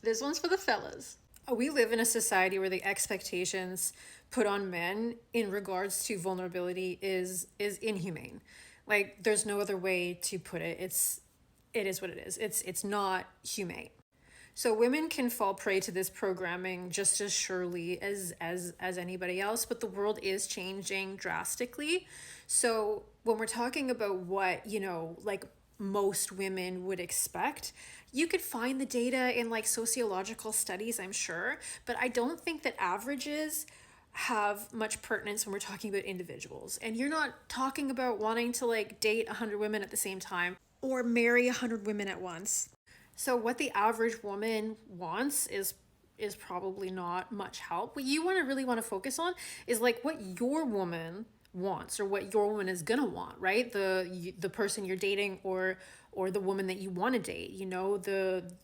This one's for the fellas. We live in a society where the expectations put on men in regards to vulnerability is inhumane. Like there's no other way to put it. It is what it is. It's not humane. So women can fall prey to this programming just as surely as anybody else, but the world is changing drastically. So when we're talking about what, like most women would expect, you could find the data in like sociological studies, I'm sure, but I don't think that averages have much pertinence when we're talking about individuals. And you're not talking about wanting to like date 100 women at the same time or marry 100 women at once. So what the average woman wants is probably not much help. What you want to focus on is like what your woman wants or what your woman is gonna want, right? The person you're dating or the woman that you want to date,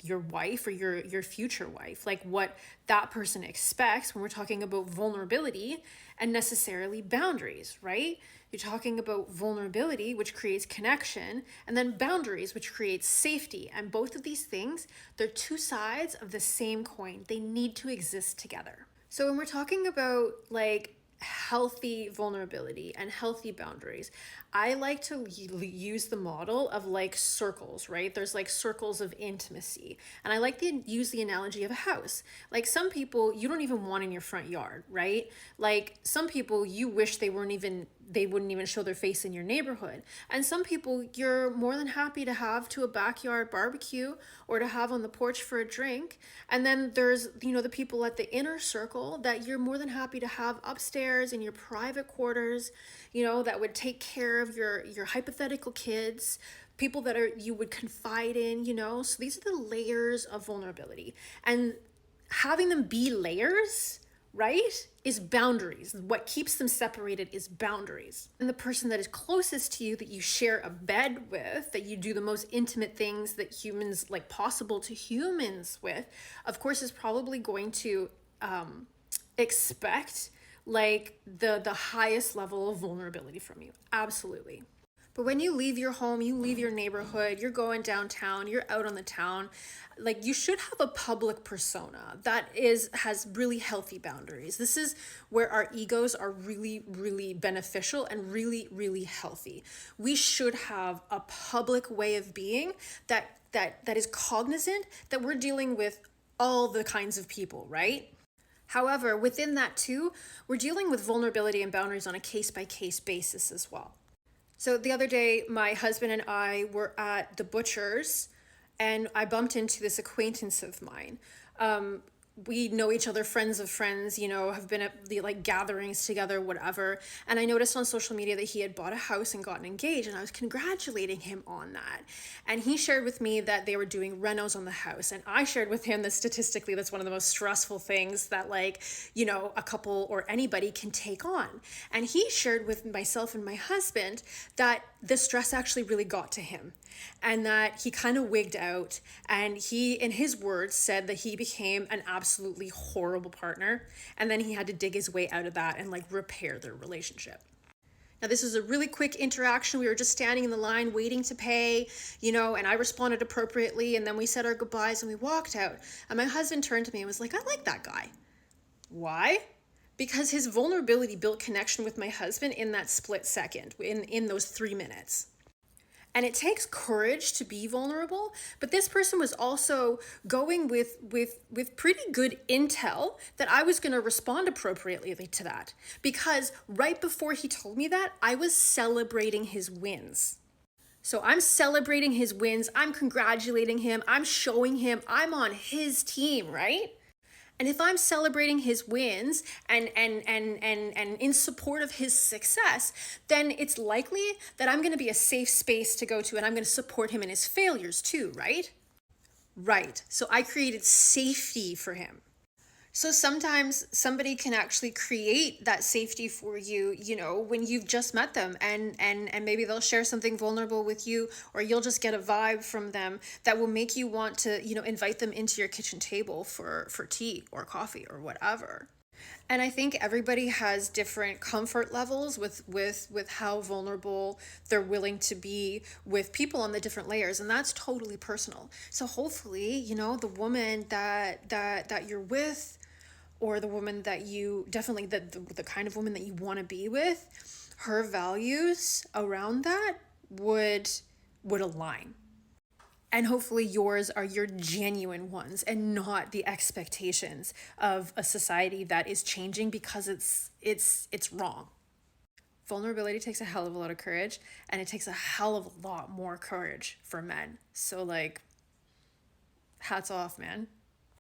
your wife or your future wife, like what that person expects when we're talking about vulnerability and necessarily boundaries, right? You're talking about vulnerability, which creates connection, and then boundaries, which creates safety. And both of these things, they're two sides of the same coin. They need to exist together. So when we're talking about like healthy vulnerability and healthy boundaries, I like to use the model of like circles, right? There's like circles of intimacy. And I like to use the analogy of a house. Like some people you don't even want in your front yard, right? Like some people you wish they wouldn't even show their face in your neighborhood. And some people you're more than happy to have to a backyard barbecue or to have on the porch for a drink. And then there's, the people at the inner circle that you're more than happy to have upstairs in your private quarters, that would take care of your hypothetical kids, people that you would confide in, So these are the layers of vulnerability. And having them be layers, right, is boundaries. What keeps them separated is boundaries. And the person that is closest to you, that you share a bed with, that you do the most intimate things that humans, like possible to humans with, of course, is probably going to expect like the highest level of vulnerability from you. Absolutely. But when you leave your home, you leave your neighborhood, you're going downtown, you're out on the town, like you should have a public persona that has really healthy boundaries. This is where our egos are really, really beneficial and really, really healthy. We should have a public way of being that is cognizant that we're dealing with all the kinds of people, right? However, within that too, we're dealing with vulnerability and boundaries on a case-by-case basis as well. So the other day, my husband and I were at the butcher's and I bumped into this acquaintance of mine. We know each other, friends of friends, have been at the like gatherings together, whatever. And I noticed on social media that he had bought a house and gotten engaged, and I was congratulating him on that. And he shared with me that they were doing renos on the house. And I shared with him that statistically, that's one of the most stressful things that a couple or anybody can take on. And he shared with myself and my husband that the stress actually really got to him and that he kind of wigged out, and he, in his words, said that he became an absolutely horrible partner, and then he had to dig his way out of that and like repair their relationship. Now, this was a really quick interaction. We were just standing in the line waiting to pay, and I responded appropriately, and then we said our goodbyes and we walked out. And my husband turned to me and was like, I like that guy. Why? Because his vulnerability built connection with my husband in that split second, in those 3 minutes. And it takes courage to be vulnerable, but this person was also going with pretty good intel that I was going to respond appropriately to that. Because right before he told me that, I was celebrating his wins. So I'm celebrating his wins, I'm congratulating him, I'm showing him I'm on his team, right? And if I'm celebrating his wins and in support of his success, then it's likely that I'm going to be a safe space to go to, and I'm going to support him in his failures too, right? Right. So I created safety for him. So sometimes somebody can actually create that safety for you, when you've just met them, and maybe they'll share something vulnerable with you, or you'll just get a vibe from them that will make you want to, invite them into your kitchen table for tea or coffee or whatever. And I think everybody has different comfort levels with how vulnerable they're willing to be with people on the different layers, and that's totally personal. So hopefully, the woman that you're with, or the woman that you definitely the kind of woman that you want to be with, her values around that would align. And hopefully yours are your genuine ones and not the expectations of a society that is changing because it's wrong. Vulnerability takes a hell of a lot of courage, and it takes a hell of a lot more courage for men. So like, hats off, man.